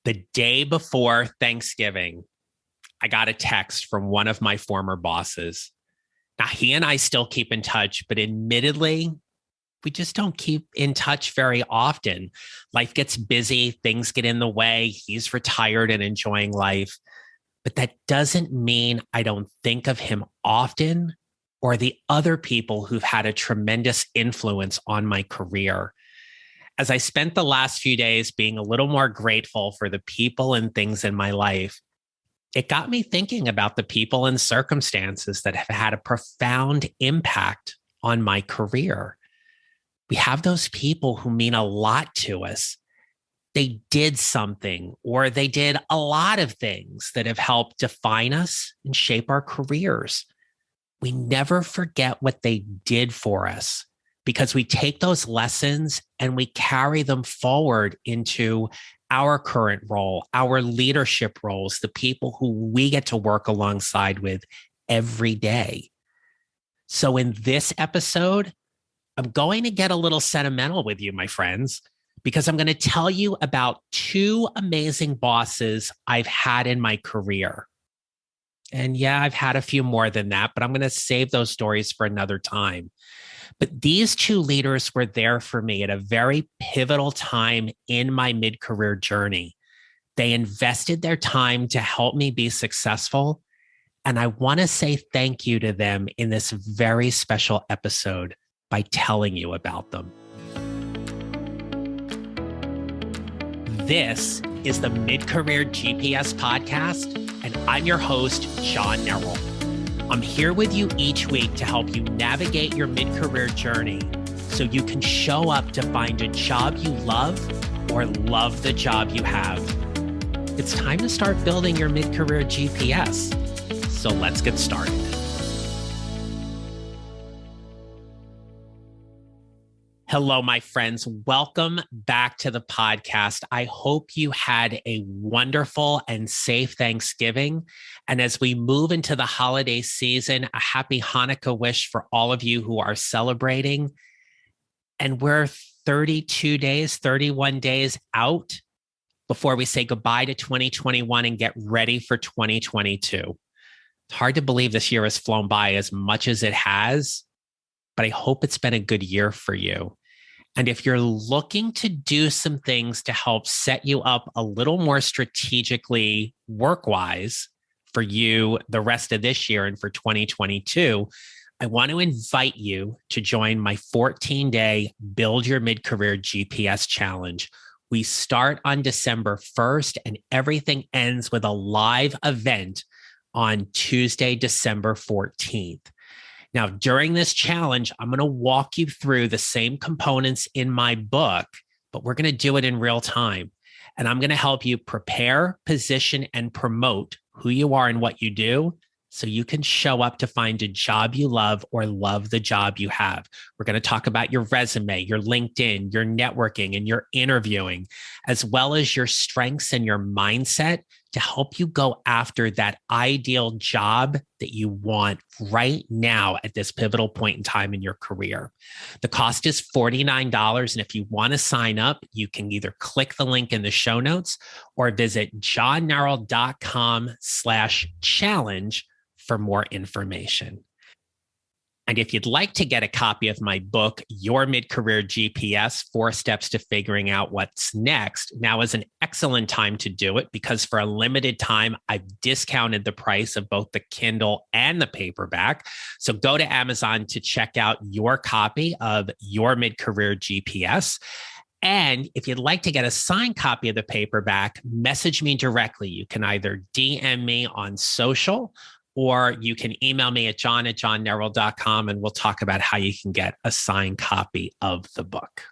The day before Thanksgiving, I got a text from one of my former bosses. Now, he and I still keep in touch, but admittedly, we just don't keep in touch very often. Life gets busy, things get in the way. He's retired and enjoying life. But that doesn't mean I don't think of him often or the other people who've had a tremendous influence on my career. As I spent the last few days being a little more grateful for the people and things in my life, it got me thinking about the people and circumstances that have had a profound impact on my career. We have those people who mean a lot to us. They did something or they did a lot of things that have helped define us and shape our careers. We never forget what they did for us because we take those lessons and we carry them forward into our current role, our leadership roles, the people who we get to work alongside with every day. So in this episode, I'm going to get a little sentimental with you, my friends, because I'm going to tell you about two amazing bosses I've had in my career. And yeah, I've had a few more than that, but I'm going to save those stories for another time. But these two leaders were there for me at a very pivotal time in my mid-career journey. They invested their time to help me be successful. And I want to say thank you to them in this very special episode by telling you about them. This is the Mid-Career GPS podcast, and I'm your host, John Nerrell. I'm here with you each week to help you navigate your mid-career journey so you can show up to find a job you love or love the job you have. It's time to start building your mid-career GPS. So let's get started. Hello, my friends. Welcome back to the podcast. I hope you had a wonderful and safe Thanksgiving. And as we move into the holiday season, a happy Hanukkah wish for all of you who are celebrating. And we're 32 days, 31 days out before we say goodbye to 2021 and get ready for 2022. It's hard to believe this year has flown by as much as it has, but I hope it's been a good year for you. And if you're looking to do some things to help set you up a little more strategically work-wise for you the rest of this year and for 2022, I want to invite you to join my 14-day Build Your Mid-Career GPS Challenge. We start on December 1st and everything ends with a live event on Tuesday, December 14th. Now, during this challenge, I'm going to walk you through the same components in my book, but we're going to do it in real time. And I'm going to help you prepare, position, and promote who you are and what you do so you can show up to find a job you love or love the job you have. We're going to talk about your resume, your LinkedIn, your networking, and your interviewing, as well as your strengths and your mindset to help you go after that ideal job that you want right now at this pivotal point in time in your career. The cost is $49. And if you want to sign up, you can either click the link in the show notes or visit johnnerrell.com/challenge for more information. And if you'd like to get a copy of my book, Your Mid-Career GPS, 4 Steps to Figuring Out What's Next, now is an excellent time to do it because for a limited time, I've discounted the price of both the Kindle and the paperback. So go to Amazon to check out your copy of Your Mid-Career GPS. And if you'd like to get a signed copy of the paperback, message me directly. You can either DM me on social or you can email me at john@johnnerrell.com and we'll talk about how you can get a signed copy of the book.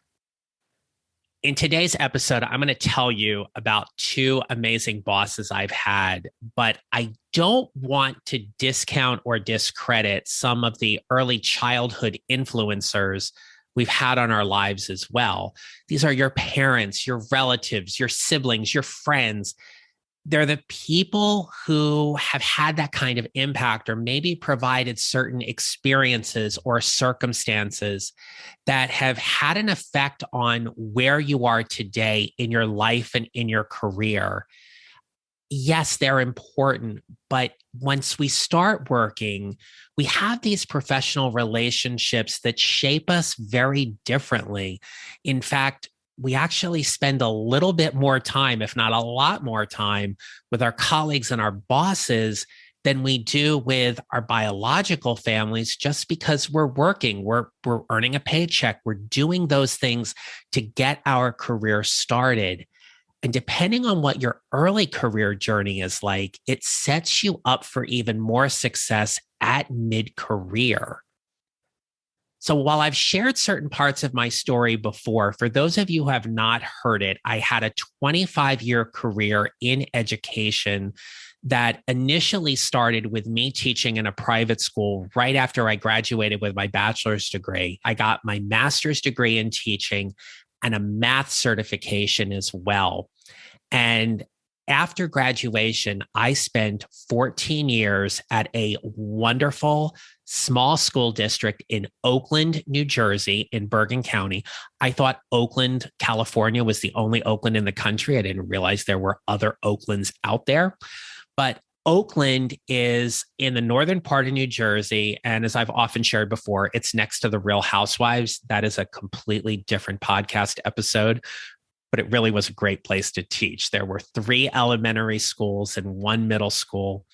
In today's episode, I'm going to tell you about two amazing bosses I've had, but I don't want to discount or discredit some of the early childhood influencers we've had on our lives as well. These are your parents, your relatives, your siblings, your friends. they're the people who have had that kind of impact or maybe provided certain experiences or circumstances that have had an effect on where you are today in your life and in your career. Yes, they're important, but once we start working, we have these professional relationships that shape us very differently. In fact, we actually spend a little bit more time, if not a lot more time, with our colleagues and our bosses than we do with our biological families just because we're working, we're earning a paycheck, we're doing those things to get our career started. And depending on what your early career journey is like, it sets you up for even more success at mid career. So while I've shared certain parts of my story before, for those of you who have not heard it, I had a 25-year career in education that initially started with me teaching in a private school right after I graduated with my bachelor's degree. I got my master's degree in teaching and a math certification as well. And after graduation, I spent 14 years at a wonderful small school district in Oakland, New Jersey, in Bergen County. I thought Oakland, California was the only Oakland in the country. I didn't realize there were other Oaklands out there. But Oakland is in the northern part of New Jersey. And as I've often shared before, it's next to the Real Housewives. That is a completely different podcast episode, but it really was a great place to teach. There were 3 elementary schools and 1 middle school.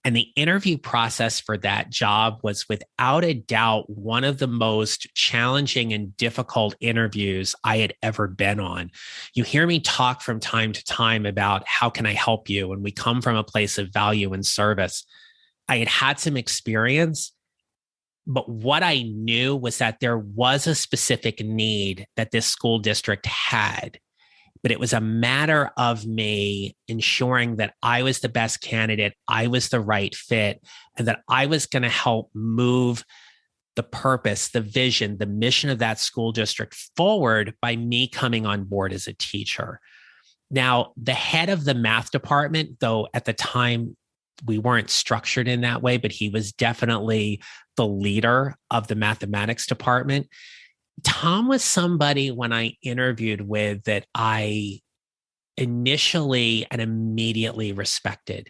And the interview process for that job was without a doubt one of the most challenging and difficult interviews I had ever been on. You hear me talk from time to time about how can I help you? And we come from a place of value and service. I had had some experience, but what I knew was that there was a specific need that this school district had. But it was a matter of me ensuring that I was the best candidate, I was the right fit, and that I was going to help move the purpose, the vision, the mission of that school district forward by me coming on board as a teacher. Now, the head of the math department, though at the time we weren't structured in that way, but he was definitely the leader of the mathematics department. Tom was somebody when I interviewed with that I initially and immediately respected.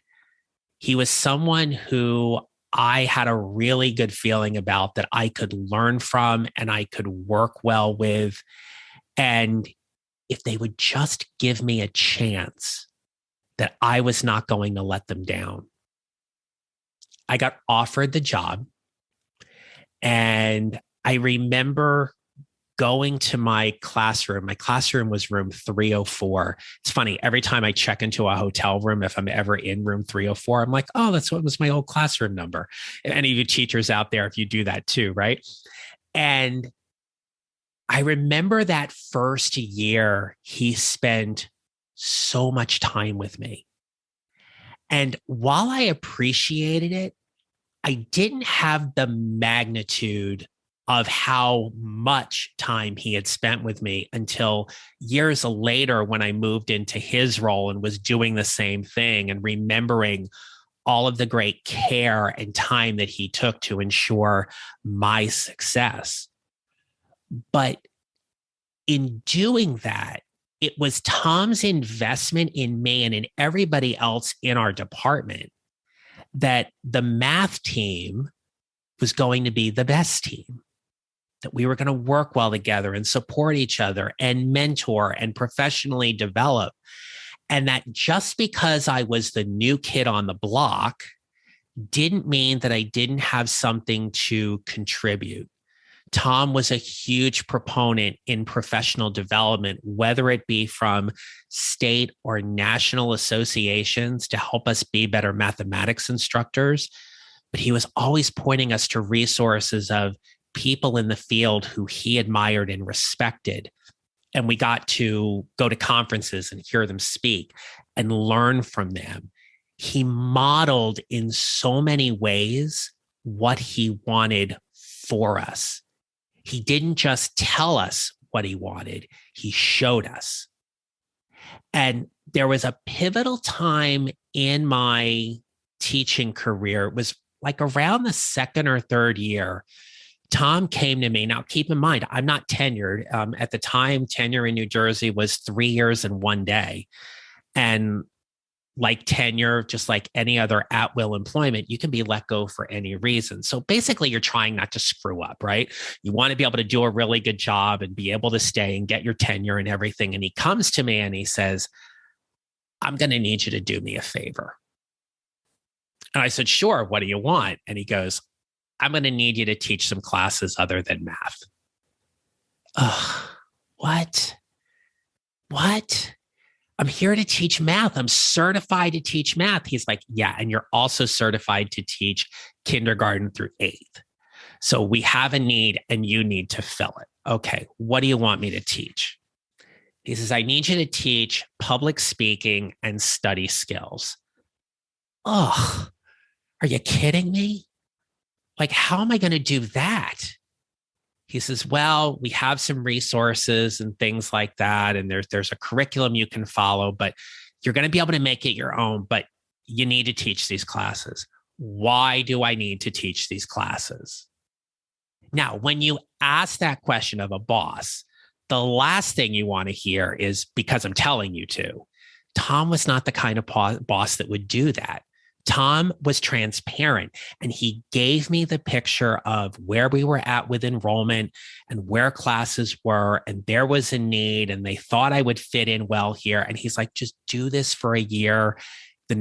He was someone who I had a really good feeling about that I could learn from and I could work well with. And if they would just give me a chance, that I was not going to let them down. I got offered the job, and I remember going to my classroom. My classroom was room 304. It's funny, every time I check into a hotel room, if I'm ever in room 304, I'm like, oh, that's what was my old classroom number. And any of you teachers out there, if you do that too, right? And I remember that first year, he spent so much time with me. And while I appreciated it, I didn't have the magnitude of how much time he had spent with me until years later when I moved into his role and was doing the same thing and remembering all of the great care and time that he took to ensure my success. But in doing that, it was Tom's investment in me and in everybody else in our department that the math team was going to be the best team, that we were going to work well together and support each other and mentor and professionally develop. And that just because I was the new kid on the block didn't mean that I didn't have something to contribute. Tom was a huge proponent in professional development, whether it be from state or national associations to help us be better mathematics instructors. But he was always pointing us to resources of people in the field who he admired and respected. And we got to go to conferences and hear them speak and learn from them. He modeled in so many ways what he wanted for us. He didn't just tell us what he wanted, he showed us. And there was a pivotal time in my teaching career. It was like around the second or third year. Tom came to me. Now, keep in mind, I'm not tenured. At the time, tenure in New Jersey was 3 years and 1 day. And like tenure, just like any other at will employment, you can be let go for any reason. So basically, you're trying not to screw up, right? You want to be able to do a really good job and be able to stay and get your tenure and everything. And he comes to me and he says, I'm going to need you to do me a favor. And I said, sure. What do you want? And he goes, I'm going to need you to teach some classes other than math. Ugh, what? What? I'm here to teach math. I'm certified to teach math. He's like, yeah, and you're also certified to teach kindergarten through eighth. So we have a need and you need to fill it. Okay, what do you want me to teach? He says, I need you to teach public speaking and study skills. Oh, are you kidding me? Like, how am I going to do that? He says, well, we have some resources and things like that. And there's a curriculum you can follow, but you're going to be able to make it your own, but you need to teach these classes. Why do I need to teach these classes? Now, when you ask that question of a boss, the last thing you want to hear is because I'm telling you to. Tom was not the kind of boss that would do that. Tom was transparent and he gave me the picture of where we were at with enrollment and where classes were. And there was a need and they thought I would fit in well here. And he's like, just do this for a year. The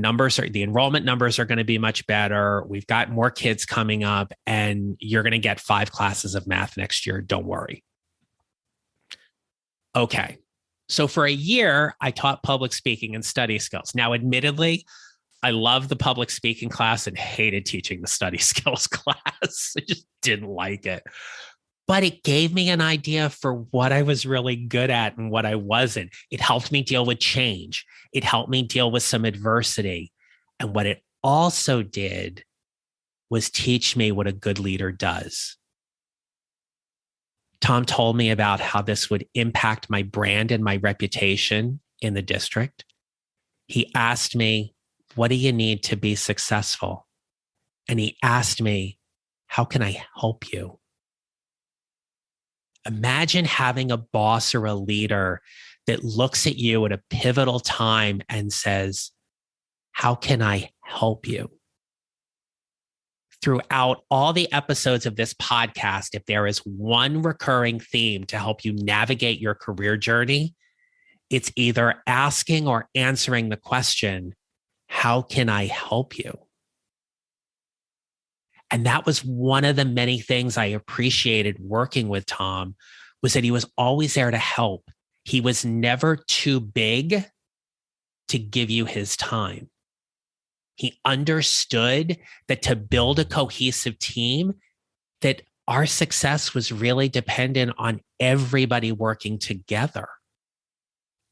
enrollment numbers are going to be much better. We've got more kids coming up and you're going to get 5 classes of math next year. Don't worry. Okay. So for a year, I taught public speaking and study skills. Now, admittedly, I loved the public speaking class and hated teaching the study skills class. I just didn't like it. But it gave me an idea for what I was really good at and what I wasn't. It helped me deal with change. It helped me deal with some adversity. And what it also did was teach me what a good leader does. Tom told me about how this would impact my brand and my reputation in the district. He asked me, what do you need to be successful? And he asked me, how can I help you? Imagine having a boss or a leader that looks at you at a pivotal time and says, how can I help you? Throughout all the episodes of this podcast, if there is one recurring theme to help you navigate your career journey, it's either asking or answering the question, how can I help you? And that was one of the many things I appreciated working with Tom, was that he was always there to help. He was never too big to give you his time. He understood that to build a cohesive team, that our success was really dependent on everybody working together.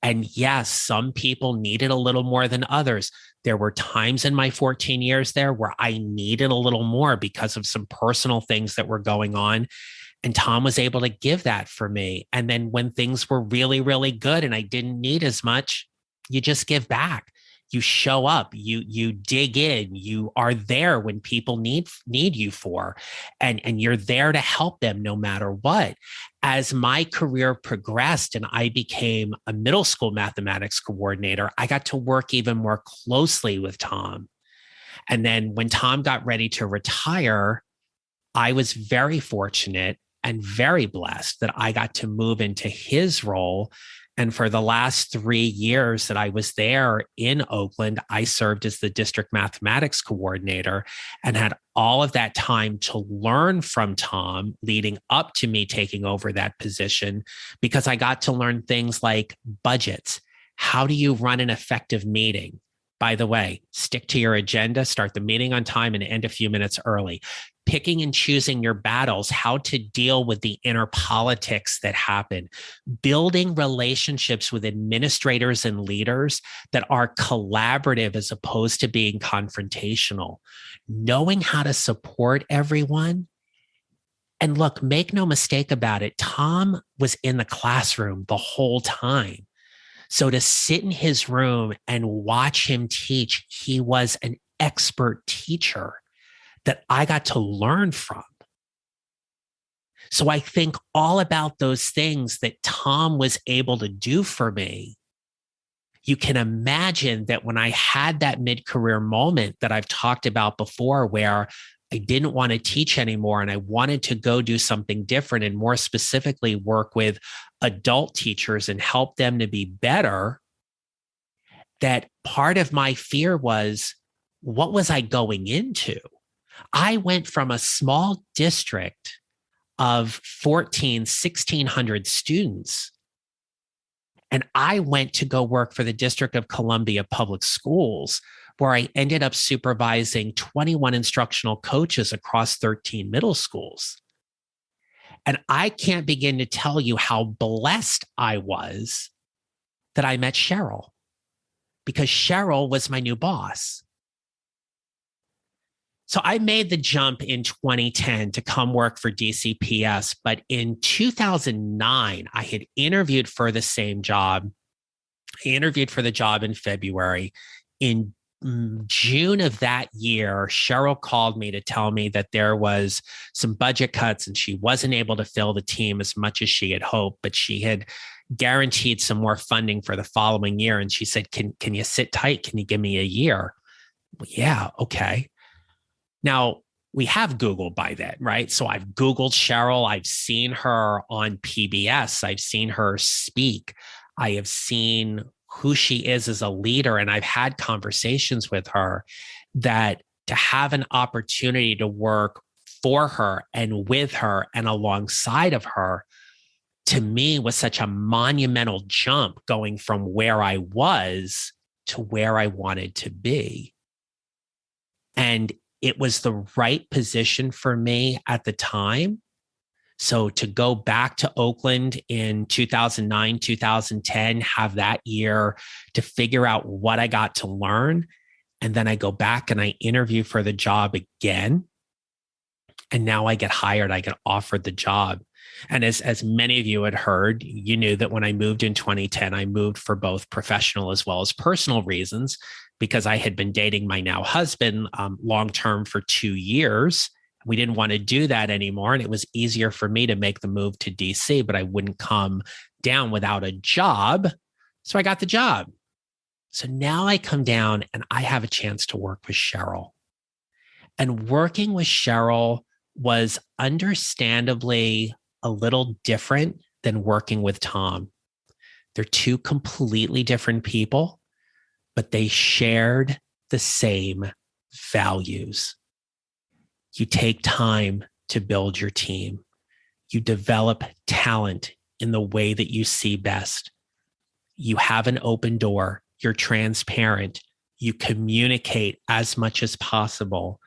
And yes, some people needed a little more than others. There were times in my 14 years there where I needed a little more because of some personal things that were going on. And Tom was able to give that for me. And then when things were really, really good and I didn't need as much, you just give back. You show up, you dig in, you are there when people need you for, and you're there to help them no matter what. As my career progressed and I became a middle school mathematics coordinator, I got to work even more closely with Tom. And then when Tom got ready to retire, I was very fortunate and very blessed that I got to move into his role. And for the last 3 years that I was there in Oakland, I served as the district mathematics coordinator and had all of that time to learn from Tom leading up to me taking over that position, because I got to learn things like budgets. How do you run an effective meeting? By the way, stick to your agenda, start the meeting on time and end a few minutes early. Picking and choosing your battles, how to deal with the inner politics that happen, building relationships with administrators and leaders that are collaborative as opposed to being confrontational, knowing how to support everyone. And look, make no mistake about it, Tom was in the classroom the whole time. So to sit in his room and watch him teach, he was an expert teacher that I got to learn from. So I think all about those things that Tom was able to do for me. You can imagine that when I had that mid-career moment that I've talked about before, where I didn't want to teach anymore and I wanted to go do something different, and more specifically work with adult teachers and help them to be better, that part of my fear was, what was I going into? I went from a small district of 1,600 students, and I went to go work for the District of Columbia Public Schools, where I ended up supervising 21 instructional coaches across 13 middle schools. And I can't begin to tell you how blessed I was that I met Cheryl, because Cheryl was my new boss. So I made the jump in 2010 to come work for DCPS, but in 2009, I had interviewed for the same job. I interviewed for the job in February. In June of that year, Cheryl called me to tell me that there was some budget cuts and she wasn't able to fill the team as much as she had hoped, but she had guaranteed some more funding for the following year. And she said, can you sit tight? Can you give me a year? Well, yeah, okay. Now, we have Google by then, right? So I've Googled Cheryl. I've seen her on PBS. I've seen her speak. I have seen who she is as a leader. And I've had conversations with her that to have an opportunity to work for her and with her and alongside of her, to me, was such a monumental jump, going from where I was to where I wanted to be. And it was the right position for me at the time. So to go back to Oakland in 2009, 2010, have that year to figure out what I got to learn. And then I go back and I interview for the job again. And now I get hired, I get offered the job. And as many of you had heard, you knew that when I moved in 2010, I moved for both professional as well as personal reasons, because I had been dating my now husband long-term for 2 years. We didn't want to do that anymore. And it was easier for me to make the move to DC, but I wouldn't come down without a job. So I got the job. So now I come down and I have a chance to work with Cheryl. And working with Cheryl was understandably a little different than working with Tom. They're two completely different people, but they shared the same values. You take time to build your team. You develop talent in the way that you see best. You have an open door. You're transparent. You communicate as much as possible.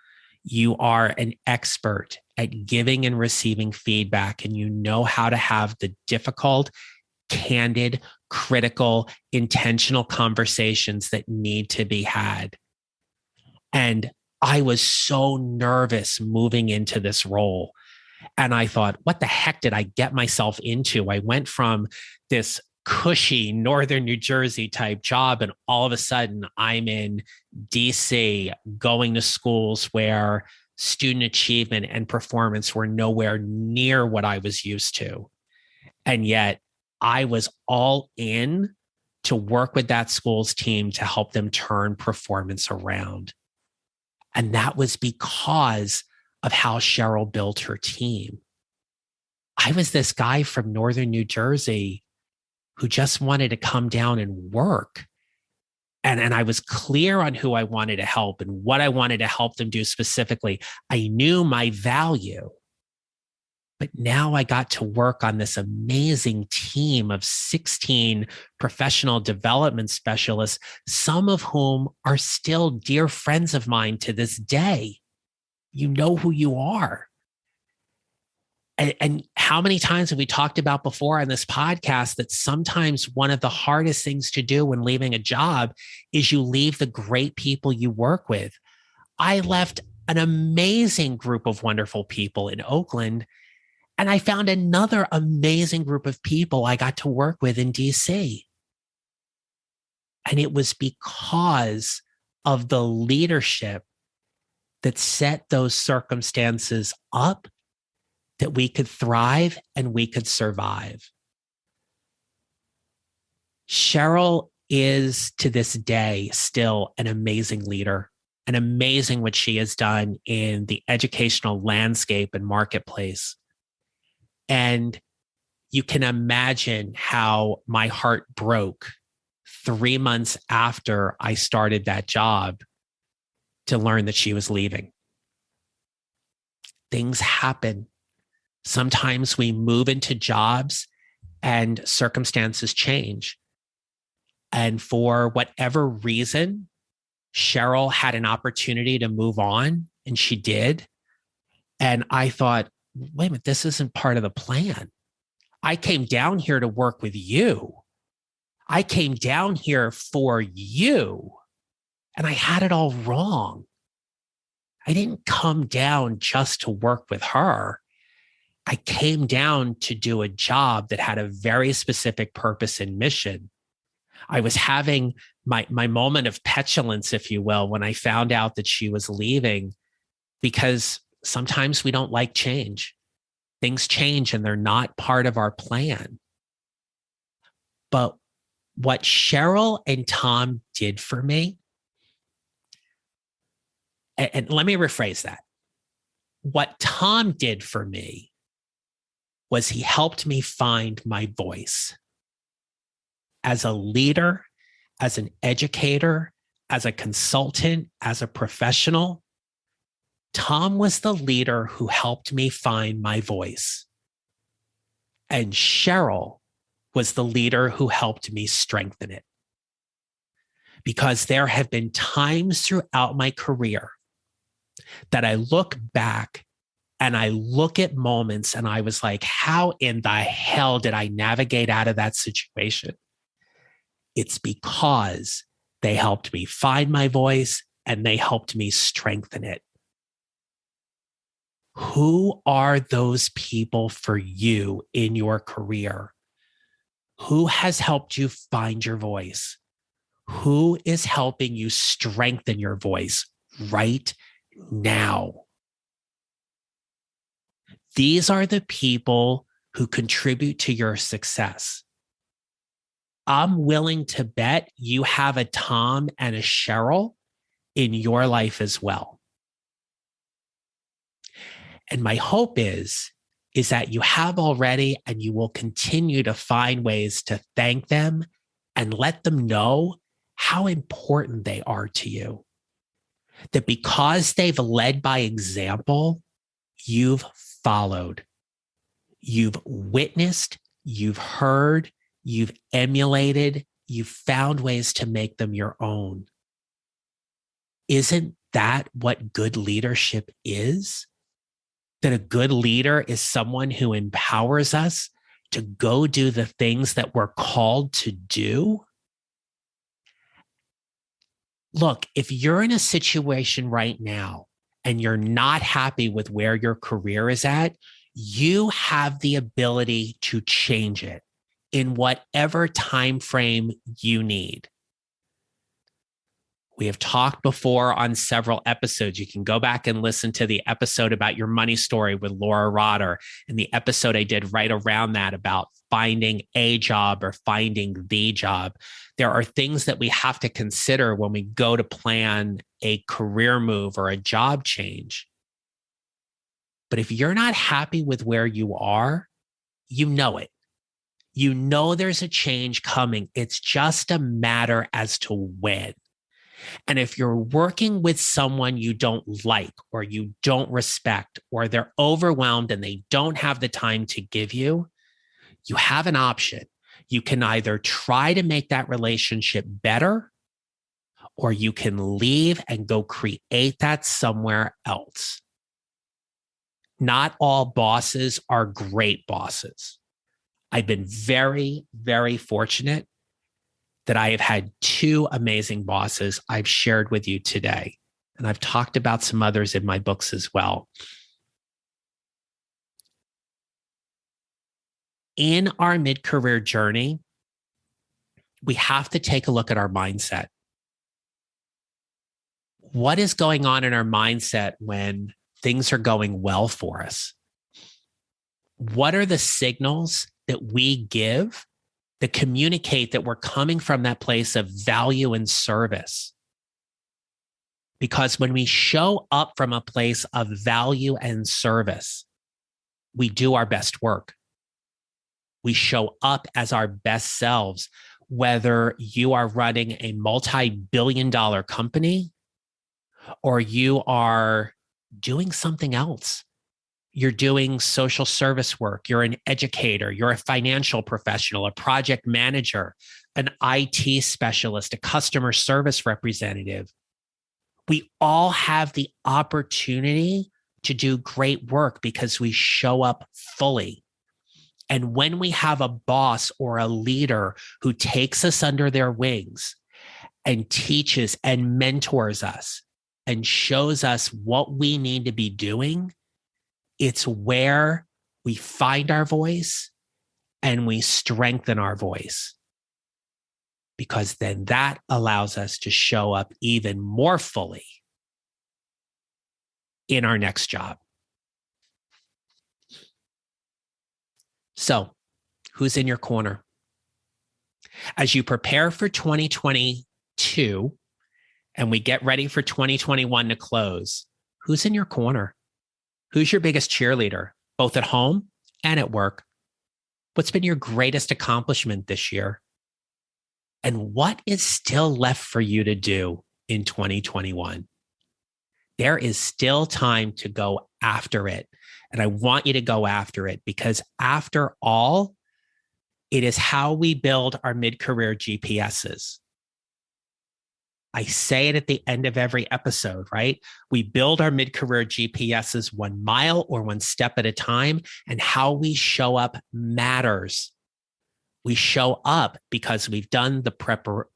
You are an expert at giving and receiving feedback, and you know how to have the difficult, candid, critical, intentional conversations that need to be had. And I was so nervous moving into this role. And I thought, what the heck did I get myself into? I went from this cushy Northern New Jersey type job, and all of a sudden I'm in DC, going to schools where student achievement and performance were nowhere near what I was used to. And yet I was all in to work with that school's team to help them turn performance around. And that was because of how Cheryl built her team. I was this guy from Northern New Jersey who just wanted to come down and work. And I was clear on who I wanted to help and what I wanted to help them do specifically. I knew my value. But now I got to work on this amazing team of 16 professional development specialists, some of whom are still dear friends of mine to this day. You know who you are. And how many times have we talked about before on this podcast that sometimes one of the hardest things to do when leaving a job is you leave the great people you work with. I left an amazing group of wonderful people in Oakland, and I found another amazing group of people I got to work with in DC. And it was because of the leadership that set those circumstances up that we could thrive and we could survive. Cheryl is to this day still an amazing leader, and amazing what she has done in the educational landscape and marketplace. And you can imagine how my heart broke 3 months after I started that job to learn that she was leaving. Things happen. Sometimes we move into jobs and circumstances change. And for whatever reason, Cheryl had an opportunity to move on, and she did. And I thought, wait a minute, this isn't part of the plan. I came down here to work with you. I came down here for you, and I had it all wrong. I didn't come down just to work with her. I came down to do a job that had a very specific purpose and mission. I was having my moment of petulance, if you will, when I found out that she was leaving, because sometimes we don't like change. Things change and they're not part of our plan. But what Cheryl and Tom did for me, and let me rephrase that. What Tom did for me was he helped me find my voice as a leader, as an educator, as a consultant, as a professional. Tom was the leader who helped me find my voice. And Cheryl was the leader who helped me strengthen it. Because there have been times throughout my career that I look back and I look at moments and I was like, how in the hell did I navigate out of that situation? It's because they helped me find my voice and they helped me strengthen it. Who are those people for you in your career? Who has helped you find your voice? Who is helping you strengthen your voice right now? These are the people who contribute to your success. I'm willing to bet you have a Tom and a Cheryl in your life as well. And my hope is that you have already, and you will continue to find ways to thank them and let them know how important they are to you. That because they've led by example, you've followed, you've witnessed, you've heard, you've emulated, you've found ways to make them your own. Isn't that what good leadership is? That a good leader is someone who empowers us to go do the things that we're called to do? Look, if you're in a situation right now and you're not happy with where your career is at, you have the ability to change it in whatever time frame you need. We have talked before on several episodes. You can go back and listen to the episode about your money story with Laura Rotter, and the episode I did right around that about finding a job or finding the job. There are things that we have to consider when we go to plan a career move or a job change. But if you're not happy with where you are, you know it. You know there's a change coming. It's just a matter as to when. And if you're working with someone you don't like or you don't respect, or they're overwhelmed and they don't have the time to give you, you have an option. You can either try to make that relationship better, or you can leave and go create that somewhere else. Not all bosses are great bosses. I've been very, very fortunate that I have had two amazing bosses I've shared with you today. And I've talked about some others in my books as well. In our mid-career journey, we have to take a look at our mindset. What is going on in our mindset when things are going well for us? What are the signals that we give that communicate that we're coming from that place of value and service? Because when we show up from a place of value and service, we do our best work. We show up as our best selves, whether you are running a multi-billion-dollar company or you are doing something else. You're doing social service work. You're an educator. You're a financial professional, a project manager, an IT specialist, a customer service representative. We all have the opportunity to do great work because we show up fully. And when we have a boss or a leader who takes us under their wings and teaches and mentors us and shows us what we need to be doing, it's where we find our voice and we strengthen our voice. Because then that allows us to show up even more fully in our next job. So, who's in your corner? As you prepare for 2022 and we get ready for 2021 to close, who's in your corner? Who's your biggest cheerleader, both at home and at work? What's been your greatest accomplishment this year? And what is still left for you to do in 2021? There is still time to go after it. And I want you to go after it because after all, it is how we build our mid-career GPSs. I say it at the end of every episode, right? We build our mid-career GPSs 1 mile or 1 step at a time, and how we show up matters. We show up because we've done the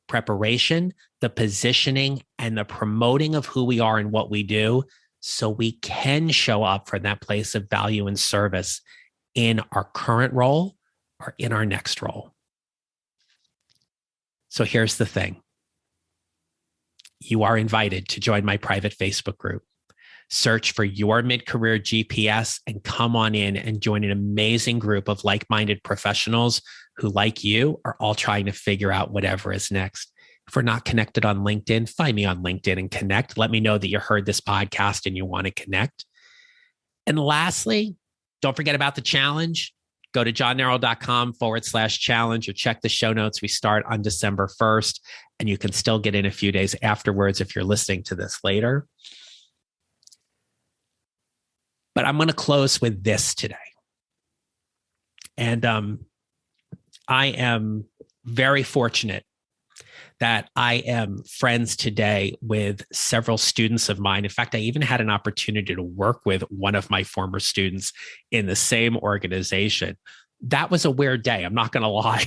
preparation, the positioning, and the promoting of who we are and what we do, so we can show up for that place of value and service in our current role or in our next role. So here's the thing. You are invited to join my private Facebook group. Search for Your Mid-Career GPS and come on in and join an amazing group of like-minded professionals who, like you, are all trying to figure out whatever is next. If we're not connected on LinkedIn, find me on LinkedIn and connect. Let me know that you heard this podcast and you want to connect. And lastly, don't forget about the challenge. Go to johnneral.com/challenge or check the show notes. We start on December 1st, and you can still get in a few days afterwards if you're listening to this later. But I'm going to close with this today. And I am very fortunate that I am friends today with several students of mine. In fact, I even had an opportunity to work with one of my former students in the same organization. That was a weird day. I'm not going to lie.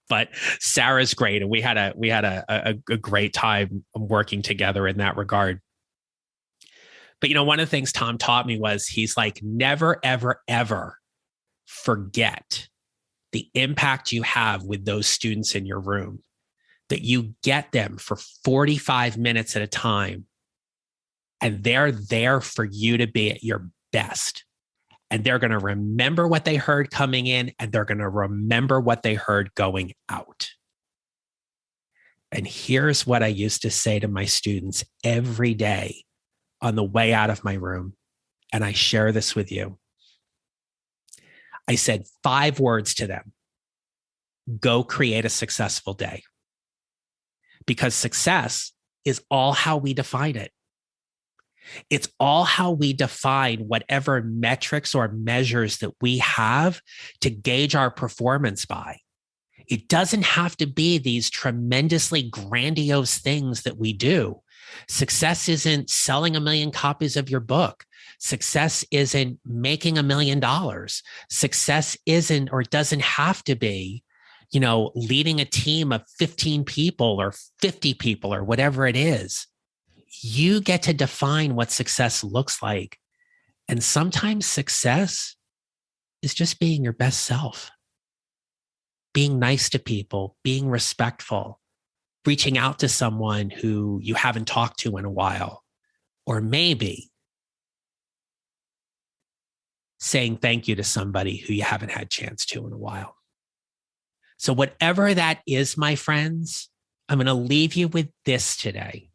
But Sarah's great. And we had a great time working together in that regard. But, one of the things Tom taught me was he's like, never, ever, ever forget the impact you have with those students in your room, that you get them for 45 minutes at a time, and they're there for you to be at your best. And they're going to remember what they heard coming in, and they're going to remember what they heard going out. And here's what I used to say to my students every day on the way out of my room. And I share this with you. I said 5 words to them. Go create a successful day. Because success is all how we define it. It's all how we define whatever metrics or measures that we have to gauge our performance by. It doesn't have to be these tremendously grandiose things that we do. Success isn't selling 1 million copies of your book. Success isn't making $1 million. Success isn't, or doesn't have to be, leading a team of 15 people or 50 people or whatever it is. You get to define what success looks like. And sometimes success is just being your best self. being nice to people, being respectful, reaching out to someone who you haven't talked to in a while, or maybe saying thank you to somebody who you haven't had a chance to in a while. So whatever that is, my friends, I'm going to leave you with this today.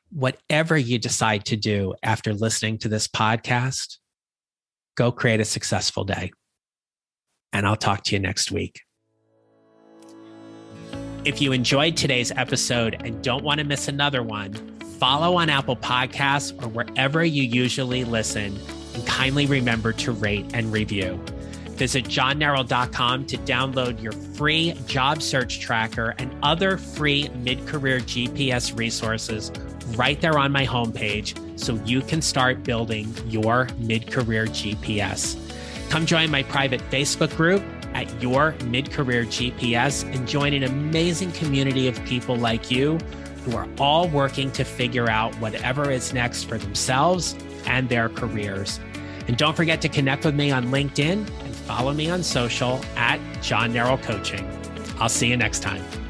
Whatever you decide to do after listening to this podcast, go create a successful day. And I'll talk to you next week. If you enjoyed today's episode and don't want to miss another one, follow on Apple Podcasts or wherever you usually listen, and kindly remember to rate and review. Visit johnneral.com to download your free job search tracker and other free mid-career GPS resources right there on my homepage so you can start building your mid-career GPS. Come join my private Facebook group at Your Mid-Career GPS and join an amazing community of people like you who are all working to figure out whatever is next for themselves and their careers. And don't forget to connect with me on LinkedIn and follow me on social at John Neral Coaching. I'll see you next time.